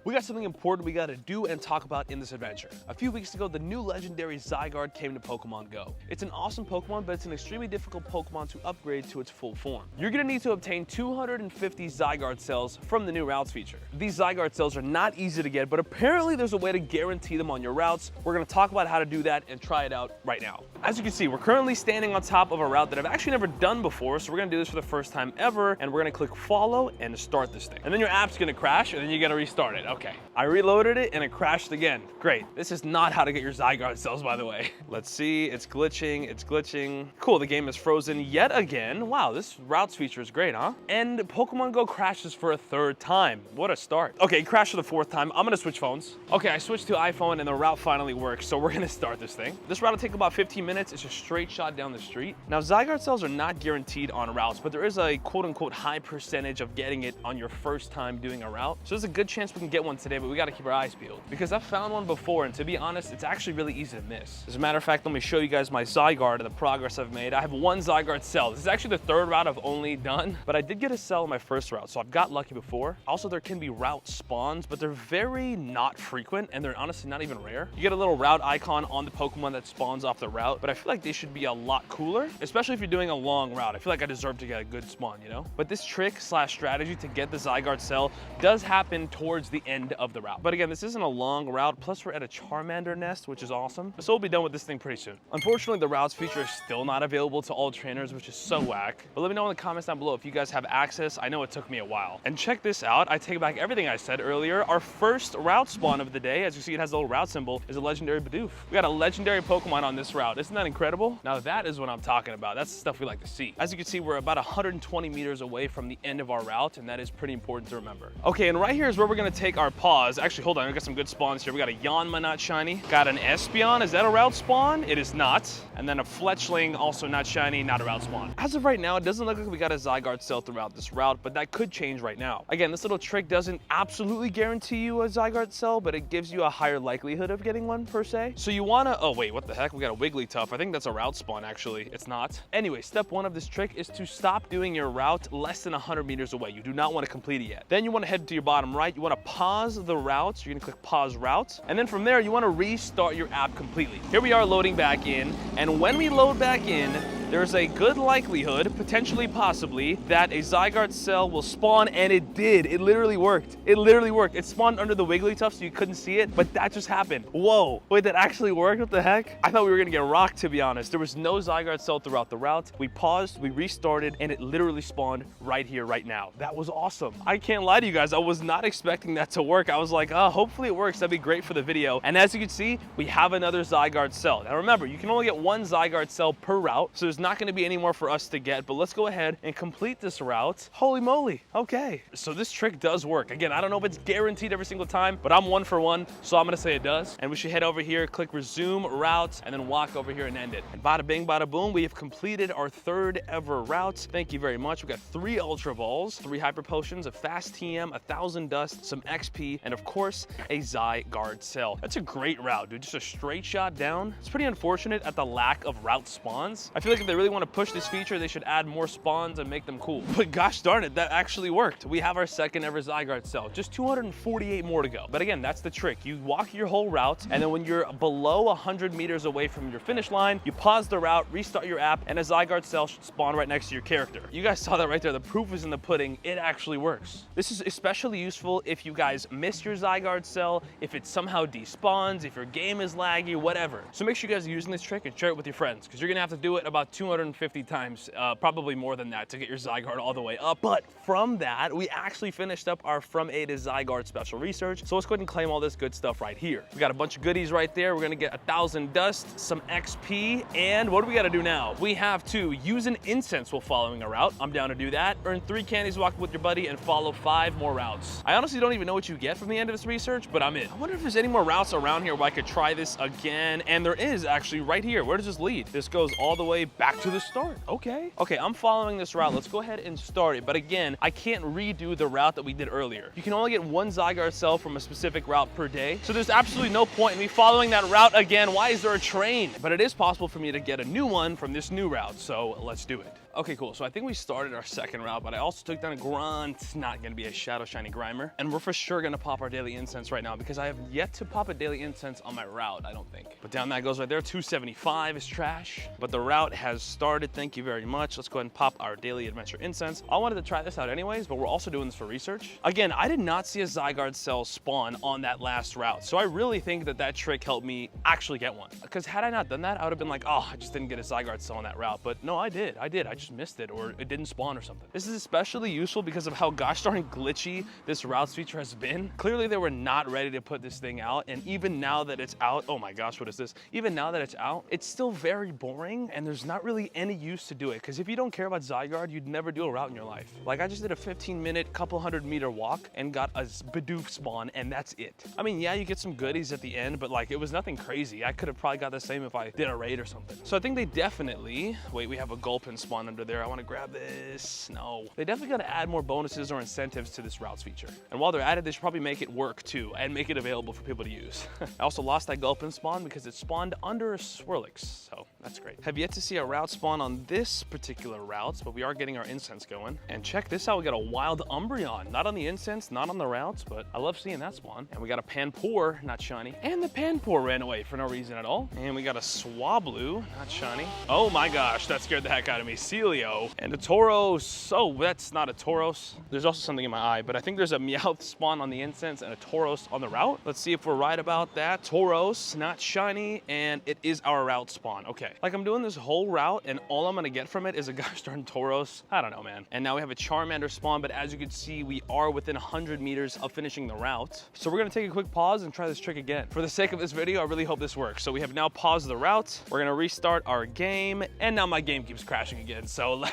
we got something important we gotta do and talk about in this adventure. A few weeks ago, the new legendary Zygarde came to Pokemon Go. It's an awesome Pokemon, but it's an extremely difficult Pokemon to upgrade to its full form. You're gonna need to obtain 250 Zygarde cells from the new routes feature. These Zygarde cells are not easy to get, but apparently there's a way to guarantee them on your routes. We're gonna talk about how to do that and try it out right now. As you can see, we're currently standing on top of a route that I've actually never done before, so we're gonna do this for the first time ever, and we're gonna click follow and start this thing. And then your app's gonna crash, and then you gotta restart it. Okay. I reloaded it, and it crashed again. Great. This is not how to get your Zygarde cells, by the way. Let's see, it's glitching, it's glitching. Cool, the game is frozen yet again. Wow, this routes feature is great, huh? And Pokemon Go crashes for a third time. What a start. Okay, it crashed for the fourth time. I'm gonna switch phones. Okay, I switched to iPhone, and the route finally works, so we're gonna start this thing. This route will take about 15 minutes. It's a straight shot down the street. Now, Zygarde cells are not guaranteed on routes, but there is a quote-unquote high percentage of getting it on your first time doing a route. So there's a good chance we can get one today, but we gotta keep our eyes peeled. Because I've found one before, and to be honest, it's actually really easy to miss. As a matter of fact, let me show you guys my Zygarde and the progress I've made. I have one Zygarde cell. This is actually the third route I've only done, but I did get a cell in my first route, so I've got lucky before. Also, there can be route spawns, but they're very not frequent, and they're honestly not even rare. You get a little route icon on the Pokemon that spawns off the route, but I feel like they should be a lot cooler, especially if you're doing a long route. I feel like I deserve to get a good spawn, you know? But this trick slash strategy to get the Zygarde cell does happen towards the end of the route. But again, this isn't a long route, plus we're at a Charmander nest, which is awesome. So we'll be done with this thing pretty soon. Unfortunately, the routes feature is still not available to all trainers, which is so whack. But let me know in the comments down below if you guys have access. I know it took me a while. And check this out. I take back everything I said earlier. Our first route spawn of the day, as you see it has a little route symbol, is a legendary Bidoof. We got a legendary Pokemon on this route. Isn't that incredible? Now that is what I'm talking about. That's the stuff we like to see. As you can see, we're about 120 meters away from the end of our route, and that is pretty important to remember. Okay, and right here is where we're gonna take our pause. Actually, hold on, we got some good spawns here. We got a Yanma not shiny. Got an Espeon. Is that a route spawn? It is not. And then a Fletchling, also not shiny, not a route spawn. As of right now, it doesn't look like we got a Zygarde cell throughout this route, but that could change right now. Again, this little trick doesn't absolutely guarantee you a Zygarde cell, but it gives you a higher likelihood of getting one per se. So you wanna, oh wait, what the heck? We got a Wigglytuff. I think that's a route spawn actually. It's not. Anyway, step one of this trick is to stop doing your route less than 100 meters away. You do not want to complete it yet. Then you want to head to your bottom right. You want to pause the route. You're going to click pause route. And then from there, you want to restart your app completely. Here we are loading back in. And when we load back in, there's a good likelihood, potentially possibly, that a Zygarde cell will spawn, and it did. It literally worked. It literally worked. It spawned under the Wigglytuff so you couldn't see it, but that just happened. Whoa, wait, that actually worked? What the heck? I thought we were gonna get rocked, to be honest. There was no Zygarde cell throughout the route. We paused, we restarted, and it literally spawned right here, right now. That was awesome. I can't lie to you guys, I was not expecting that to work. I was like, oh, hopefully it works. That'd be great for the video. And as you can see, we have another Zygarde cell. Now remember, you can only get one Zygarde cell per route, so there's not gonna be any more for us to get, but let's go ahead and complete this route. Holy moly, okay. So this trick does work. Again, I don't know if it's guaranteed every single time, but I'm one for one, so I'm gonna say it does. And we should head over here, click resume route, and then walk over here and end it. And bada bing, bada boom, we have completed our third ever route. Thank you very much. We got 3 Ultra Balls, 3 Hyper Potions, a Fast TM, 1,000 Dust, some XP, and of course, a Zygarde cell. That's a great route, dude. Just a straight shot down. It's pretty unfortunate at the lack of route spawns. I feel like if they really want to push this feature, they should add more spawns and make them cool. But gosh darn it, that actually worked. We have our second ever Zygarde cell. Just 248 more to go. But again, that's the trick. You walk your whole route, and then when you're below 100 meters away from your finish line, you pause the route, restart your app, and a Zygarde cell should spawn right next to your character. You guys saw that right there. The proof is in the pudding. It actually works. This is especially useful if you guys miss your Zygarde cell, if it somehow despawns, if your game is laggy, whatever. So make sure you guys are using this trick and share it with your friends, because you're gonna have to do it about 250 times, probably more than that, to get your Zygarde all the way up. But from that, we actually finished up our From A to Zygarde special research. So let's go ahead and claim all this good stuff right here. We got a bunch of goodies right there. We're gonna get 1,000 Dust, some XP, and what do we gotta do now? We have to use an Incense while following a route. I'm down to do that. Earn 3 candies walking with your buddy and follow 5 more routes. I honestly don't even know what you get from the end of this research, but I'm in. I wonder if there's any more routes around here where I could try this again, and there is actually right here. Where does this lead? This goes all the way back to the start. Okay. Okay, I'm following this route. Let's go ahead and start it. But again, I can't redo the route that we did earlier. You can only get 1 Zygarde cell from a specific route per day, so there's absolutely no point in me following that route again. Why is there a train? But it is possible for me to get a new one from this new route, so let's do it. Okay, cool. So I think we started our second route, but I also took down a Grunt. It's not gonna be a Shadow Shiny Grimer. And we're for sure gonna pop our daily incense right now because I have yet to pop a daily incense on my route, I don't think. But down that goes right there. 275 is trash, but the route has started. Thank you very much. Let's go ahead and pop our daily adventure incense. I wanted to try this out anyways, but we're also doing this for research. Again, I did not see a Zygarde cell spawn on that last route. So I really think that that trick helped me actually get one. Because had I not done that, I would have been like, oh, I just didn't get a Zygarde cell on that route. But no, I did. I just missed it, or it didn't spawn or something. This is especially useful because of how gosh darn glitchy this routes feature has been. Clearly they were not ready to put this thing out, and even now that it's out, oh my gosh, what is this? Even now that it's out, it's still very boring, and there's not really any use to do it. Because if you don't care about Zygarde, you'd never do a route in your life. Like, I just did a 15-minute, couple 100-meter walk and got a Bidoof spawn, and that's it. I mean, yeah, you get some goodies at the end, but like, it was nothing crazy. I could have probably got the same if I did a raid or something. So I think they definitely, wait, we have a Gulpin spawn under there. I want to grab this. No. They definitely got to add more bonuses or incentives to this routes feature. And while they're at it, they should probably make it work too and make it available for people to use. I also lost that Gulpin spawn because it spawned under a Swirlix, so that's great. Have yet to see a route spawn on this particular routes, but we are getting our incense going. And check this out, we got a wild Umbreon. Not on the incense, not on the routes, but I love seeing that spawn. And we got a Panpour, not shiny. And the Panpour ran away for no reason at all. And we got a Swablu, not shiny. Oh my gosh, that scared the heck out of me. Celio and a Tauros. Oh, that's not a Tauros. There's also something in my eye, but I think there's a Meowth spawn on the incense and a Tauros on the route. Let's see if we're right about that. Tauros, not shiny, and it is our route spawn. Okay, like I'm doing this whole route and all I'm gonna get from it is a gosh darn Tauros. I don't know, man. And now we have a Charmander spawn, but as you can see, we are within 100 meters of finishing the route. So we're gonna take a quick pause and try this trick again. For the sake of this video, I really hope this works. So we have now paused the route. We're gonna restart our game, and now my game keeps crashing again. So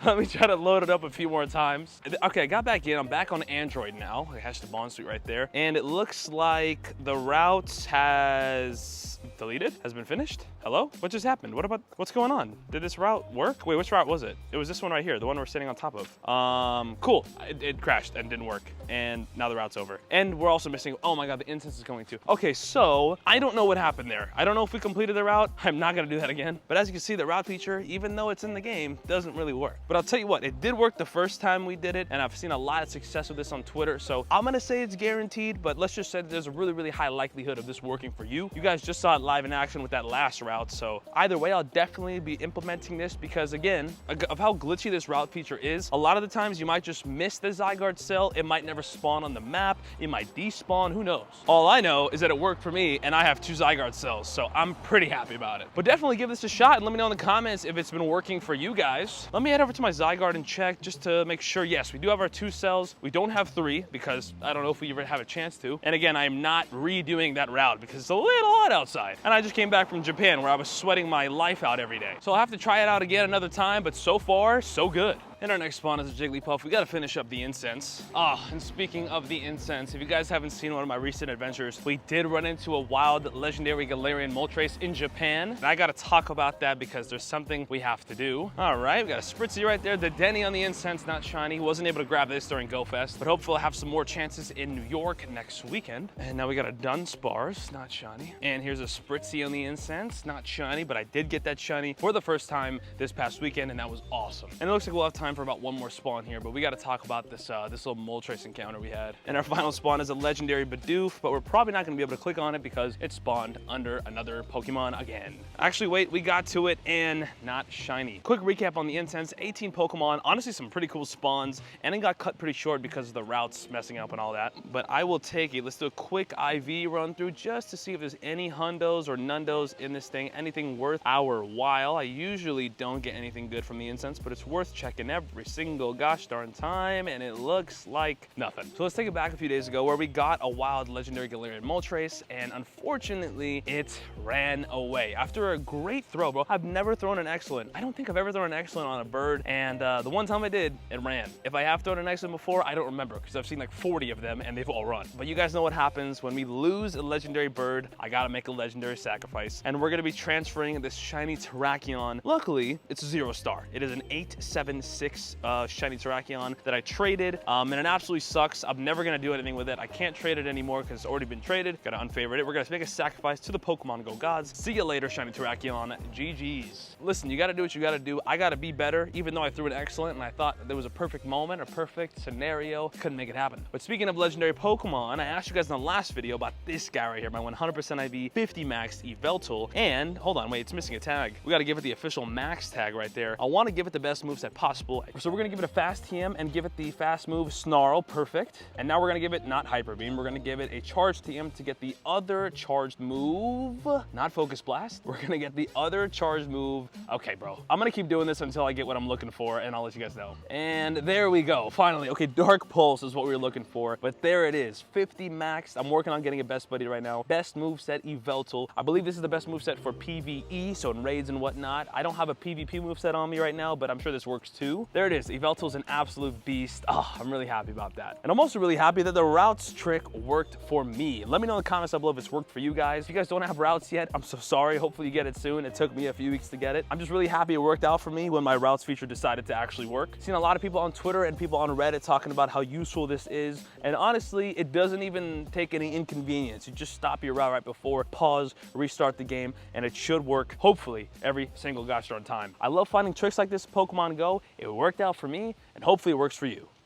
let me try to load it up a few more times. Okay, I got back in. I'm back on Android now. I hashed the Bond Suite right there. And it looks like the route has been finished. Hello? What just happened? What's going on? Did this route work? Wait, which route was it? It was this one right here, the one we're sitting on top of. Cool. It crashed and didn't work. And now the route's over. And we're also missing, oh my God, the incense is going too. Okay, so I don't know what happened there. I don't know if we completed the route. I'm not gonna do that again. But as you can see, the route feature, even though it's in the game, doesn't really work. But I'll tell you what, it did work the first time we did it, and I've seen a lot of success with this on Twitter. So I'm gonna say it's guaranteed, but let's just say that there's a really, really high likelihood of this working for you. You guys just saw it live in action with that last route. So either way, I'll definitely be implementing this because again, of how glitchy this route feature is, a lot of the times you might just miss the Zygarde cell. It might never spawn on the map. It might despawn, who knows? All I know is that it worked for me and I have 2 Zygarde cells, so I'm pretty happy about it. But definitely give this a shot and let me know in the comments if it's been working for you guys. Let me head over to my Zygarde and check just to make sure, yes, we do have our 2 cells. We don't have 3 because I don't know if we ever have a chance to. And again, I am not redoing that route because it's a little hot outside. And I just came back from Japan where I was sweating my life out every day. So I'll have to try it out again another time, but so far, so good. And our next spawn is a Jigglypuff. We gotta finish up the incense. And speaking of the incense, if you guys haven't seen one of my recent adventures, we did run into a wild legendary Galarian Moltres in Japan. And I gotta talk about that because there's something we have to do. All right, we got a Spritzee right there. The Denny on the incense, not shiny. Wasn't able to grab this during Go Fest, but hopefully I'll have some more chances in New York next weekend. And now we got a Dunsparce, not shiny. And here's a Spritzee on the incense, not shiny, but I did get that shiny for the first time this past weekend, and that was awesome. And it looks like we'll have time for about one more spawn here, but we got to talk about this this little Moltres encounter we had. And our final spawn is a legendary Bidoof, but we're probably not going to be able to click on it because it spawned under another Pokemon again. Actually, wait, we got to it and not shiny. Quick recap on the incense, 18 Pokemon, honestly some pretty cool spawns, and it got cut pretty short because of the routes messing up and all that. But I will take it. Let's do a quick IV run through just to see if there's any hundos or nundos in this thing, anything worth our while. I usually don't get anything good from the incense, but it's worth checking every single gosh darn time, and it looks like nothing. So let's take it back a few days ago where we got a wild legendary Galarian Moltres, and unfortunately it ran away after a great throw, bro. I've never thrown an excellent. I don't think I've ever thrown an excellent on a bird, and the one time I did, it ran. If I have thrown an excellent before, I don't remember because I've seen like 40 of them and they've all run. But you guys know what happens when we lose a legendary bird. I gotta make a legendary sacrifice, and we're gonna be transferring this shiny Terrakion. Luckily, it's a 0-star. It is an 876 6 shiny Terrakion that I traded, and it absolutely sucks. I'm never gonna do anything with it. I can't trade it anymore because it's already been traded. Gotta unfavorite it. We're gonna make a sacrifice to the Pokemon Go gods. See you later, shiny Terrakion. GG's. Listen, you gotta do what you gotta do. I gotta be better, even though I threw an excellent and I thought there was a perfect moment, a perfect scenario. Couldn't make it happen. But speaking of legendary Pokemon, I asked you guys in the last video about this guy right here, my 100% IV, 50 max Yveltal. And hold on, wait, it's missing a tag. We gotta give it the official max tag right there. I wanna give it the best moveset possible. So we're gonna give it a fast TM and give it the fast move Snarl, perfect. And now we're gonna give it not Hyper Beam, we're gonna give it a charge TM to get the other charged move, not Focus Blast. We're gonna get the other charged move. Okay, bro, I'm gonna keep doing this until I get what I'm looking for, and I'll let you guys know. And there we go, finally. Okay, Dark Pulse is what we were looking for, but there it is, 50 max. I'm working on getting a best buddy right now. Best moveset Yveltal. I believe this is the best moveset for PvE, so in raids and whatnot. I don't have a PvP moveset on me right now, but I'm sure this works too. There it is, Yveltal's an absolute beast. Oh, I'm really happy about that. And I'm also really happy that the routes trick worked for me. Let me know in the comments down below if it's worked for you guys. If you guys don't have routes yet, I'm so sorry. Hopefully you get it soon. It took me a few weeks to get it. I'm just really happy it worked out for me when my routes feature decided to actually work. Seen a lot of people on Twitter and people on Reddit talking about how useful this is. And honestly, it doesn't even take any inconvenience. You just stop your route right before, pause, restart the game, and it should work, hopefully, every single gosh darn time. I love finding tricks like this in Pokemon Go. It worked out for me, and hopefully it works for you.